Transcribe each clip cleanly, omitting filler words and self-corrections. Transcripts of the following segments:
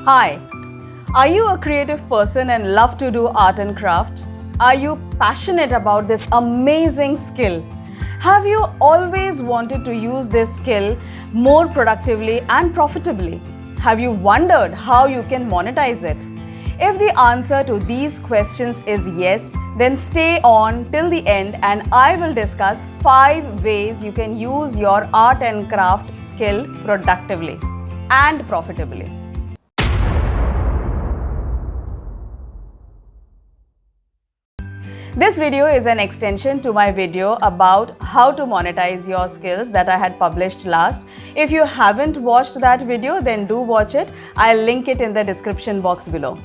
Hi, are you a creative person and love to do art and craft? Are you passionate about this amazing skill? Have you always wanted to use this skill more productively and profitably? Have you wondered how you can monetize it? If the answer to these questions is yes, then stay on till the end and I will discuss 5 ways you can use your art and craft skill productively and profitably. This video is an extension to my video about how to monetize your skills that I had published last. If you haven't watched that video, then do watch it. I'll link it in the description box below.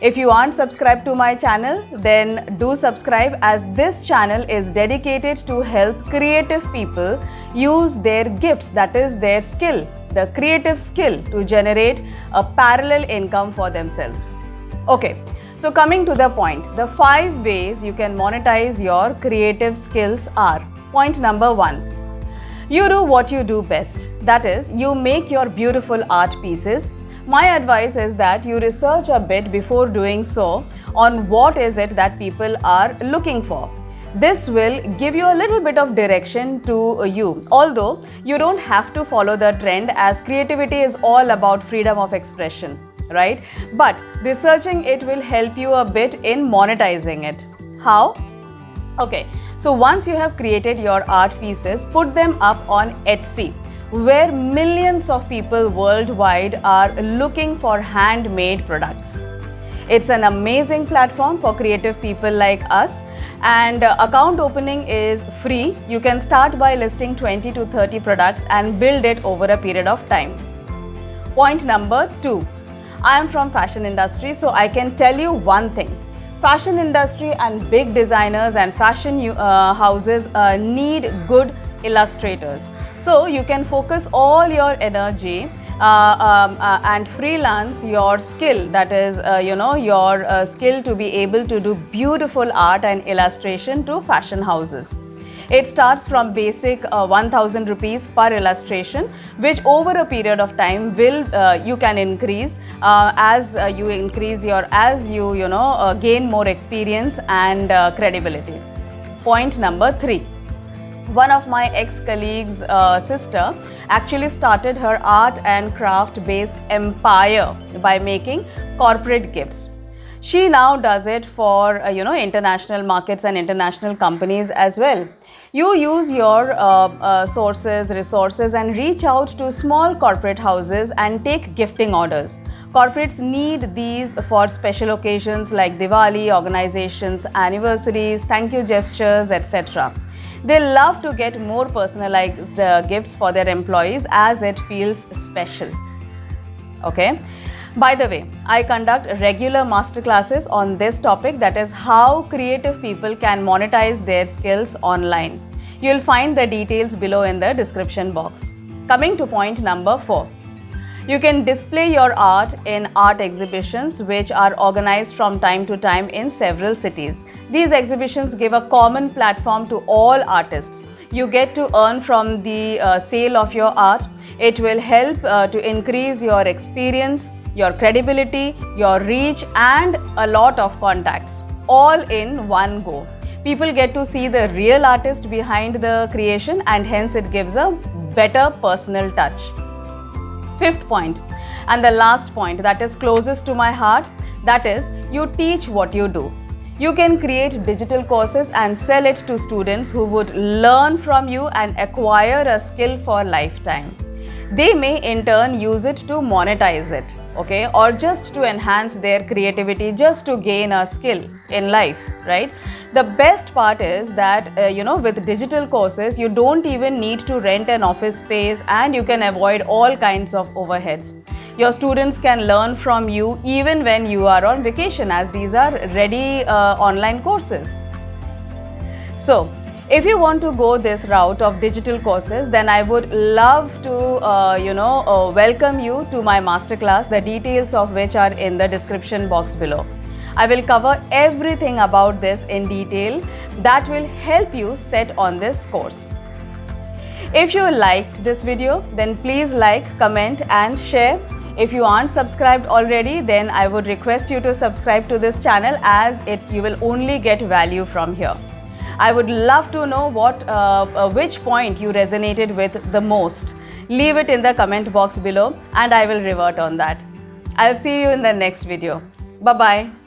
If you aren't subscribed to my channel, then do subscribe, as this channel is dedicated to help creative people use their gifts, that is their skill, the creative skill, to generate a parallel income for themselves. Okay. So coming to the point, the 5 ways you can monetize your creative skills are: point number 1, you do what you do best. That is, you make your beautiful art pieces. My advice is that you research a bit before doing so on what is it that people are looking for. This will give you a little bit of direction to you, although you don't have to follow the trend, as creativity is all about freedom of expression. Right? But researching it will help you a bit in monetizing it. How? Okay, so once you have created your art pieces, put them up on Etsy, where millions of people worldwide are looking for handmade products. It's an amazing platform for creative people like us, and account opening is free. You can start by listing 20 to 30 products and build it over a period of time. Point number 2. I am from fashion industry, so I can tell you one thing. Fashion industry and big designers and fashion houses need good illustrators. So you can focus all your energy and freelance your skill, that is your skill to be able to do beautiful art and illustration to fashion houses. It starts from basic 1000 rupees per illustration, which over a period of time will you can increase as you increase your gain more experience and credibility. Point number 3. One of my ex-colleagues' sister actually started her art and craft based empire by making corporate gifts. She now does it for international markets and international companies as well. You use your resources and reach out to small corporate houses and take gifting orders. Corporates need these for special occasions like Diwali, organizations, anniversaries, thank you gestures, etc. They love to get more personalized gifts for their employees, as it feels special. Okay. By the way, I conduct regular masterclasses on this topic, that is how creative people can monetize their skills online. You'll find the details below in the description box. Coming to point number 4. You can display your art in art exhibitions, which are organized from time to time in several cities. These exhibitions give a common platform to all artists. You get to earn from the sale of your art. It will help to increase your experience, your credibility, your reach, and a lot of contacts, all in one go. People get to see the real artist behind the creation, and hence it gives a better personal touch. 5th point, and the last point that is closest to my heart, that is, you teach what you do. You can create digital courses and sell it to students who would learn from you and acquire a skill for lifetime. They may in turn use it to monetize it, okay, or just to enhance their creativity, just to gain a skill in life, right? The best part is that with digital courses, you don't even need to rent an office space, and you can avoid all kinds of overheads. Your students can learn from you even when you are on vacation, as these are ready online courses. So if you want to go this route of digital courses, then I would love to welcome you to my masterclass, the details of which are in the description box below. I will cover everything about this in detail that will help you set on this course. If you liked this video, then please like, comment and share. If you aren't subscribed already, then I would request you to subscribe to this channel, as you will only get value from here. I would love to know which point you resonated with the most. Leave it in the comment box below and I will revert on that. I'll see you in the next video. Bye-bye.